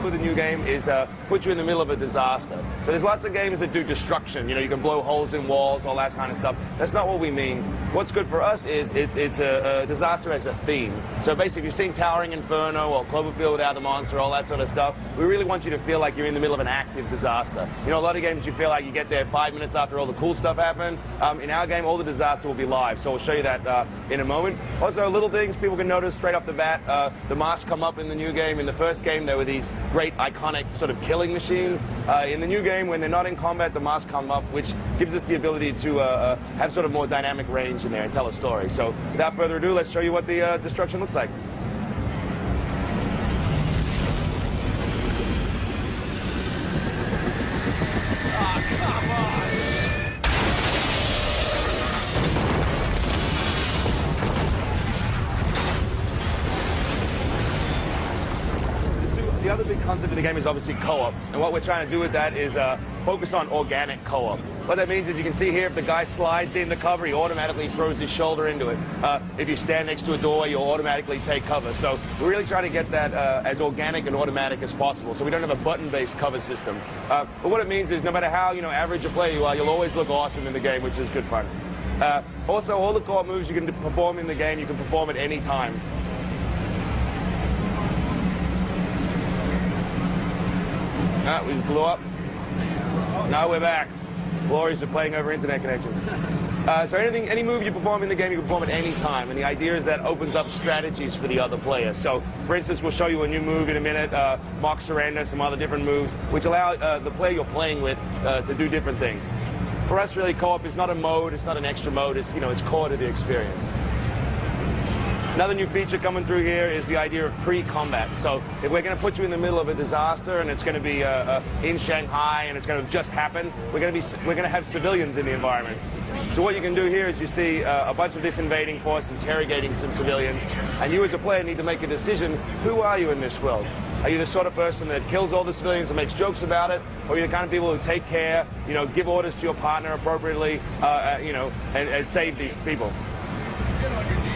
with the new game is put you in the middle of a disaster. So there's lots of games that do destruction. You know, you can blow holes in walls, all that kind of stuff. That's not what we mean. What's good for us is it's a disaster as a theme. So basically, if you've seen Towering Inferno or Cloverfield Without the Monster, all that sort of stuff, we really want you to feel like you're in the middle of an active disaster. You know, a lot of games you feel like you get there 5 minutes after all the cool stuff happened. In our game, all the disaster will be live. So we'll show you that in a moment. Also, little things people can notice straight off the bat. The masks come up in the new game. In the first game, there were these great iconic sort of killing machines. In the new game, when they're not in combat, the masks come up, which gives us the ability to have sort of more dynamic range in there and tell a story. So without further ado, let's show you what the destruction looks like. The other big concept of the game is obviously co-op, and what we're trying to do with that is focus on organic co-op. What that means is you can see here if the guy slides in the cover, he automatically throws his shoulder into it. If you stand next to a door, you'll automatically take cover. So we're really trying to get that as organic and automatic as possible, so we don't have a button-based cover system. But what it means is no matter how average a player you are, you'll always look awesome in the game, which is good fun. Also, all the co-op moves you can perform in the game, you can perform at any time. We just blew up. Now we're back. Glories of playing over internet connections. So any move you perform in the game, you can perform at any time. And the idea is that opens up strategies for the other player. So, for instance, we'll show you a new move in a minute, mock surrender, some other different moves, which allow the player you're playing with to do different things. For us, really, co-op is not a mode, it's not an extra mode, it's core to the experience. Another new feature coming through here is the idea of pre-combat. So if we're going to put you in the middle of a disaster and it's going to be in Shanghai and it's going to just happen, we're going to have civilians in the environment. So what you can do here is you see a bunch of this invading force interrogating some civilians, and you as a player need to make a decision. Who are you in this world? Are you the sort of person that kills all the civilians and makes jokes about it, or are you the kind of people who take care, give orders to your partner appropriately, and save these people?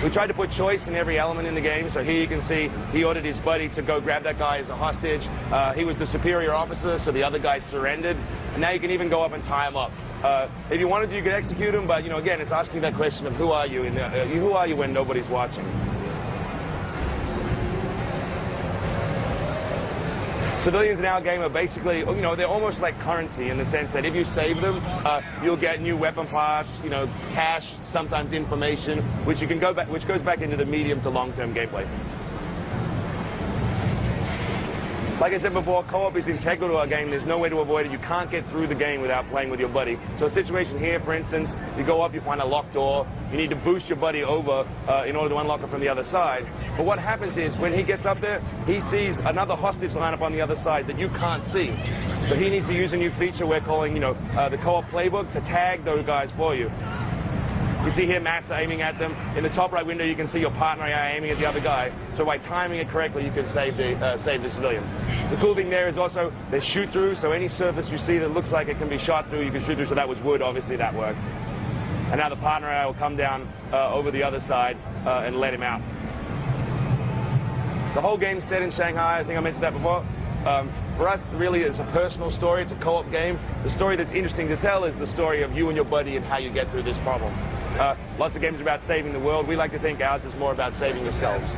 We tried to put choice in every element in the game, so here you can see he ordered his buddy to go grab that guy as a hostage. He was the superior officer, so the other guy surrendered, and now you can even go up and tie him up. If you wanted to, you could execute him, but again, it's asking that question of who are you, and who are you when nobody's watching. Civilians in our game are basically, they're almost like currency in the sense that if you save them, you'll get new weapon parts, cash, sometimes information, which goes back into the medium to long-term gameplay. Like I said before, co-op is integral to our game. There's no way to avoid it. You can't get through the game without playing with your buddy. So a situation here, for instance, you go up, you find a locked door. You need to boost your buddy over in order to unlock it from the other side. But what happens is when he gets up there, he sees another hostage lineup on the other side that you can't see. So he needs to use a new feature we're calling, the co-op playbook to tag those guys for you. You can see here Matt's aiming at them. In the top right window, you can see your partner aiming at the other guy. So by timing it correctly, you can save the civilian. The cool thing there is also there's shoot through, so any surface you see that looks like it can be shot through, you can shoot through. So that was wood, obviously that worked. And now the partner will come down over the other side and let him out. The whole game's set in Shanghai. I think I mentioned that before. For us, really, it's a personal story. It's a co-op game. The story that's interesting to tell is the story of you and your buddy and how you get through this problem. Lots of games are about saving the world. We like to think ours is more about saving yourselves.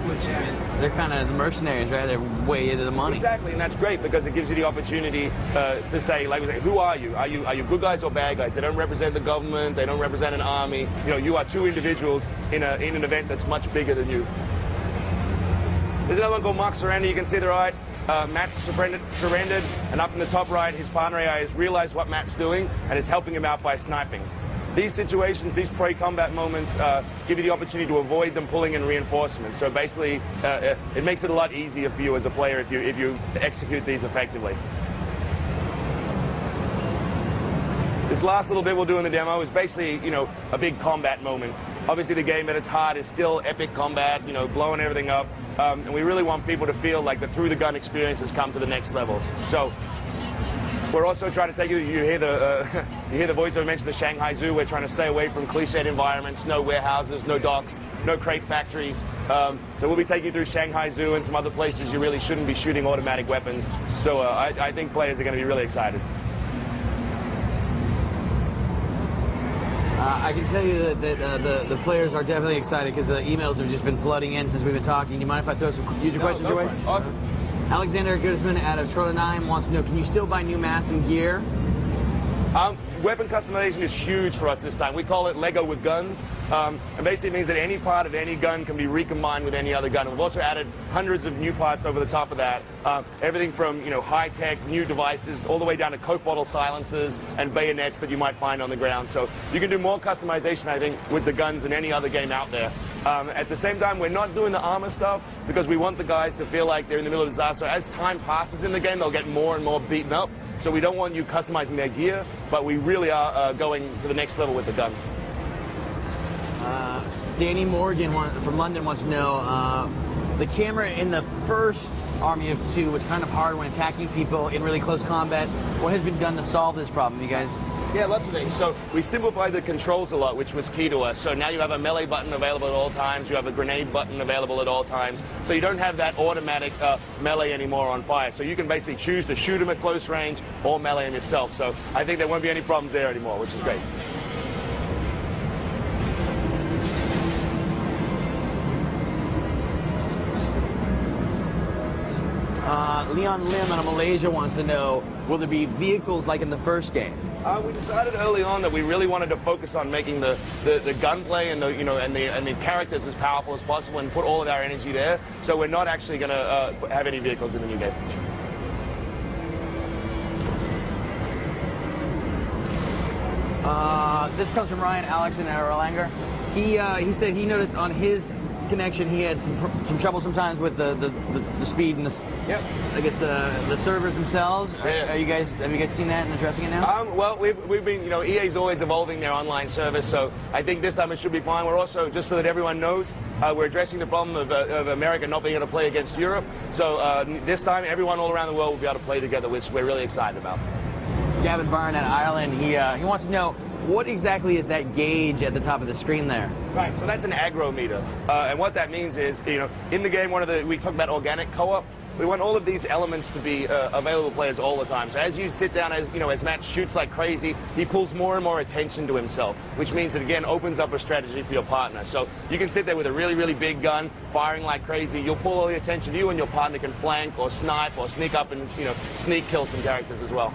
They're kind of the mercenaries, right? They're way into the money. Exactly, and that's great because it gives you the opportunity to say, like we say, who are you? Are you good guys or bad guys? They don't represent the government. They don't represent an army. You are two individuals in an event that's much bigger than you. There's another one called Mock Surrender. You can see the right. Matt's surrendered, and up in the top right, his partner AI has realized what Matt's doing and is helping him out by sniping. These situations, these pre-combat moments, give you the opportunity to avoid them pulling in reinforcements. So basically, it makes it a lot easier for you as a player if you execute these effectively. This last little bit we'll do in the demo is basically, a big combat moment. Obviously, the game at its heart is still epic combat, blowing everything up. And we really want people to feel like the through-the-gun experience has come to the next level. So We're also trying to take you hear the you hear the voiceover mention the Shanghai Zoo. We're trying to stay away from cliched environments, no warehouses, no docks, no crate factories. So we'll be taking you through Shanghai Zoo and some other places you really shouldn't be shooting automatic weapons. So I think players are going to be really excited. I can tell you that the players are definitely excited because the emails have just been flooding in since we've been talking. Do you mind if I throw some user questions your way? Awesome. Alexander Guzman out of Troy 9 wants to know, can you still buy new masks and gear? Weapon customization is huge for us this time. We call it Lego with guns. And basically means that any part of any gun can be recombined with any other gun. We've also added hundreds of new parts over the top of that. Everything from high-tech, new devices, all the way down to Coke bottle silencers and bayonets that you might find on the ground. So you can do more customization, I think, with the guns than any other game out there. At the same time, we're not doing the armor stuff because we want the guys to feel like they're in the middle of a disaster. As time passes in the game, they'll get more and more beaten up. So we don't want you customizing their gear, but we really are going to the next level with the guns. Danny Morgan from London wants to know, the camera in the first Army of Two was kind of hard when attacking people in really close combat. What has been done to solve this problem, you guys? Yeah, lots of things. So we simplified the controls a lot, which was key to us. So now you have a melee button available at all times. You have a grenade button available at all times. So you don't have that automatic melee anymore on fire. So you can basically choose to shoot them at close range or melee them yourself. So I think there won't be any problems there anymore, which is great. Leon Lim out of Malaysia wants to know, will there be vehicles like in the first game? We decided early on that we really wanted to focus on making the gunplay and the characters as powerful as possible and put all of our energy there. So we're not actually going to have any vehicles in the new game. This comes from Ryan Alex in Erlanger. He said he noticed on his connection he had some trouble sometimes with the speed and the I guess the servers themselves. Have you guys seen that and addressing it now? Well, we've been EA's always evolving their online service, so I think this time it should be fine. We're also, just so that everyone knows, we're addressing the problem of America not being able to play against Europe. So this time everyone all around the world will be able to play together, which we're really excited about. Gavin Byrne at Ireland, he wants to know, what exactly is that gauge at the top of the screen there? Right, so that's an aggro meter. And what that means is, in the game, we talk about organic co-op. We want all of these elements to be available to players all the time. So as you sit down, as Matt shoots like crazy, he pulls more and more attention to himself, which means it again opens up a strategy for your partner. So you can sit there with a really, really big gun, firing like crazy. You'll pull all the attention to you, and your partner can flank or snipe or sneak up and sneak kill some characters as well.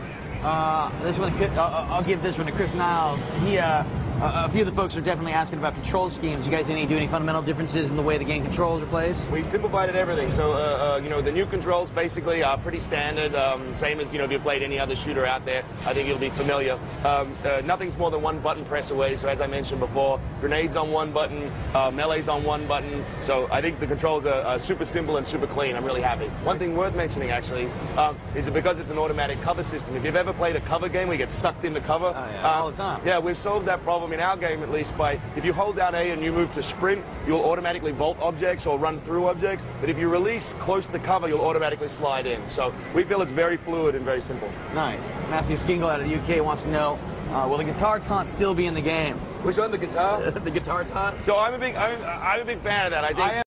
This one, I'll give this one to Chris Niles. A few of the folks are definitely asking about control schemes. You guys do any fundamental differences in the way the game controls are played? We simplified everything. So, the new controls basically are pretty standard, same as, if you played any other shooter out there. I think you'll be familiar. Nothing's more than one button press away. So, as I mentioned before, grenades on one button, melee's on one button. So, I think the controls are super simple and super clean. I'm really happy. One thing worth mentioning, actually, is that because it's an automatic cover system, if you've ever played a cover game where you get sucked into cover, all the time. Yeah, we've solved that problem in our game, at least, by if you hold down A and you move to sprint, you'll automatically vault objects or run through objects. But if you release close to cover, you'll automatically slide in. So we feel it's very fluid and very simple. Nice. Matthew Skingle out of the UK wants to know, will the guitar taunt still be in the game? Which one? The guitar? The guitar taunt? So I'm a big fan of that. I think.